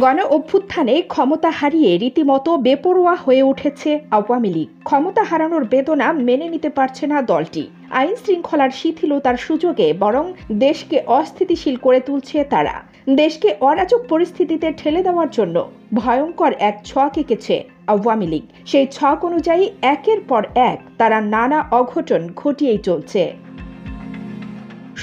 গণ অভ্যুত্থানে ক্ষমতা হারিয়ে রীতিমতো বেপরোয়া হয়ে উঠেছে আওয়ামী লীগ। ক্ষমতা হারানোর বেদনা মেনে নিতে পারছে না দলটি। আইন শৃঙ্খলার শিথিলতার সুযোগে বরং দেশকে অস্থিতিশীল করে তুলছে তারা। দেশকে অরাজক পরিস্থিতিতে ঠেলে দেওয়ার জন্য ভয়ঙ্কর এক ছক এঁকেছে আওয়ামী লীগ। সেই ছক অনুযায়ী একের পর এক তারা নানা অঘটন ঘটিয়েই চলছে।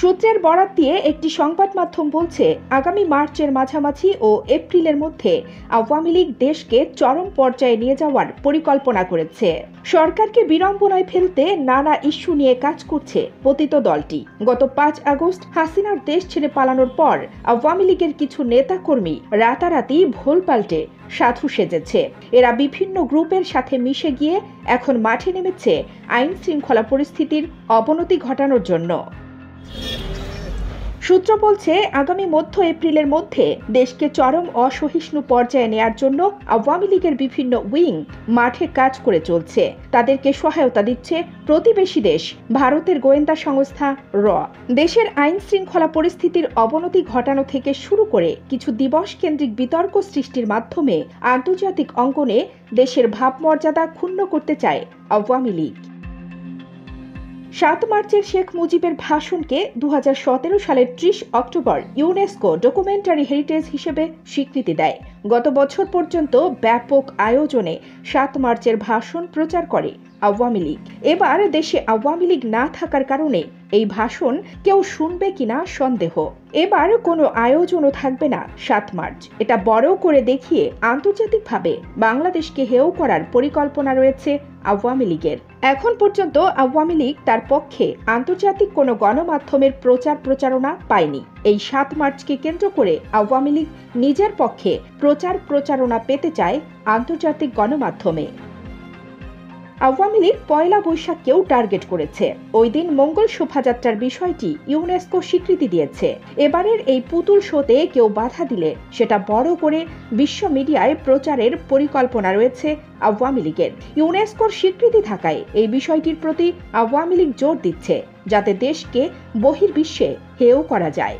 সূত্রের বরাত দিয়ে একটি সংবাদ মাধ্যম বলছে, আগামী মার্চের মাঝামাঝি ও এপ্রিলের মধ্যে আওয়ামী লীগ দেশকে চরম পর্যায়ে নিয়ে যাওয়ার পরিকল্পনা করেছে। সরকারকে বিড়ম্বনায় ফেলতে নানা ইস্যু নিয়ে কাজ করছে পতিত দলটি। গত 5 আগস্ট হাসিনার দেশ ছেড়ে পালানোর পর আওয়ামী লীগের কিছু নেতাকর্মী রাতারাতি ভোল পাল্টে সাধু সেজেছে। এরা বিভিন্ন গ্রুপের সাথে মিশে গিয়ে এখন মাঠে নেমেছে আইন শৃঙ্খলা পরিস্থিতির অবনতি ঘটানোর জন্য। সূত্র বলছে, আগামী মধ্য এপ্রিলের মধ্যে দেশকে চরম অসহিষ্ণু পর্যায়ে নেয়ার জন্য আওয়ামী লীগের বিভিন্ন উইং মাঠে কাজ করে চলছে। তাদেরকে সহায়তা দিচ্ছে প্রতিবেশী দেশ ভারতের গোয়েন্দা সংস্থা র। দেশের আইন শৃঙ্খলা পরিস্থিতির অবনতি ঘটানো থেকে শুরু করে কিছু দিবস কেন্দ্রিক বিতর্ক সৃষ্টির মাধ্যমে আন্তর্জাতিক অঙ্গনে দেশের ভাবমর্যাদা ক্ষুণ্ণ করতে চায় আওয়ামী লীগ। 7 মার্চের শেখ মুজিবের ভাষণকে 2017 সালের 30 অক্টোবর ইউনেস্কো ডকুমেন্টারি হেরিটেজ হিসেবে স্বীকৃতি দেয়। গত বছর পর্যন্ত ব্যাপক আয়োজনে 7 মার্চের ভাষণ প্রচার করে আওয়ামী লীগ। এবার দেশে আওয়ামী লীগ না থাকার কারণে এই ভাষণ কেউ শুনবে কিনা সন্দেহ। এবার কোনো আয়োজনও থাকবে না 7 মার্চ। এটা বড় করে দেখিয়ে আন্তর্জাতিকভাবে বাংলাদেশকে হেয় করার পরিকল্পনা রয়েছে আওয়ামী লীগের। এখন পর্যন্ত আওয়ামী লীগ তার পক্ষে আন্তর্জাতিক কোনো গণমাধ্যমের প্রচার প্রচারণা পায়নি। এই 7 মার্চকে কেন্দ্র করে আওয়ামী লীগ নিজের পক্ষে প্রচার প্রচারণা পেতে চায় আন্তর্জাতিক গণমাধ্যমে। আওয়ামী লীগ পয়লা বৈশাখকেও টার্গেট করেছে। ওই দিন মঙ্গল শোভাযাত্রার বিষয়টি ইউনেস্কো স্বীকৃতি দিয়েছে। এবারের এই পুতুল শোতে কেউ বাধা দিলে সেটা বড় করে বিশ্ব মিডিয়ায় প্রচারের পরিকল্পনা রয়েছে আওয়ামী লীগের। ইউনেস্কোর স্বীকৃতি থাকায় এই বিষয়টির প্রতি আওয়ামী লীগ জোর দিচ্ছে, যাতে দেশকে বহির্বিশ্বে হেয় করা যায়।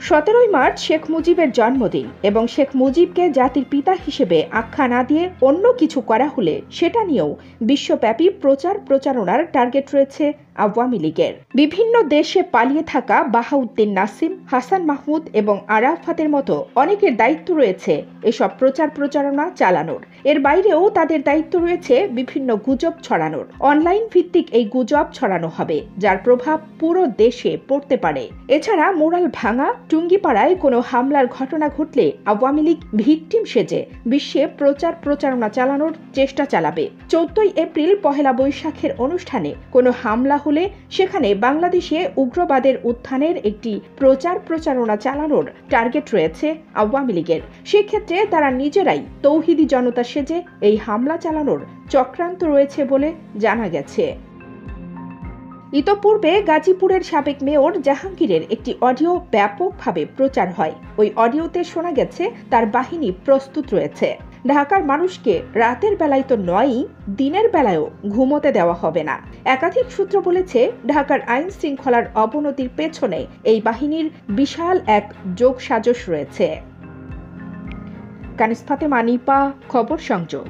17 মার্চ শেখ মুজিবের জন্মদিন এবং শেখ মুজিবকে জাতির পিতা হিসেবে আখ্যা না দিয়ে অন্য কিছু করা হলে সেটা নিয়েও বিশ্বব্যাপী প্রচার প্রচারণার টার্গেট রয়েছে আওয়ামী লীগের। বিভিন্ন দেশে পালিয়ে থাকা বাহাউদ্দিন নাসিম, হাসান মাহমুদ এবং আরাফাতের মতো অনেকের দায়িত্ব রয়েছে এসব প্রচার প্রচারণা চালানোর। এর বাইরেও তাদের দায়িত্ব রয়েছে বিভিন্ন গুজব ছড়ানোর। অনলাইন ভিত্তিক এই গুজব ছড়ানো হবে, যার প্রভাব পুরো দেশে পড়তে পারে। এছাড়া মোরাল ভাঙা, টুঙ্গিপাড়ায় কোনো হামলার ঘটনা ঘটলে আওয়ামী লীগ ভিকটিম সেজে বিশ্বে প্রচার প্রচারণা চালানোর চেষ্টা চালাবে। 14 এপ্রিল পহেলা বৈশাখের অনুষ্ঠানে কোনো হামলা হলে সেখানে বাংলাদেশে উগ্রবাদের উত্থানের একটি প্রচার প্রচারণা চালানোর টার্গেট রয়েছে আওয়ামী লীগের। সেক্ষেত্রে তারা নিজেরাই তৌহিদি জনতা সেজে এই হামলা চালানোর চক্রান্ত রয়েছে বলে জানা গেছে। ইতোপূর্বে গাজীপুরের সাবেক মেয়র জাহাঙ্গীরের একটি অডিও ব্যাপকভাবে প্রচার হয়। ওই অডিওতে শোনা গেছে তার বাহিনী প্রস্তুত রয়েছে। ঢাকার মানুষকে রাতের বেলায় তো নয়ই, দিনের বেলায়ও ঘুমোতে দেওয়া হবে না। একাধিক সূত্র বলেছে, ঢাকার আইন শৃঙ্খলার অবনতির পেছনে এই বাহিনীর বিশাল এক যোগসাজশ রয়েছে। কানিস ফাতেমা, নিপা, খবর সংযোগ।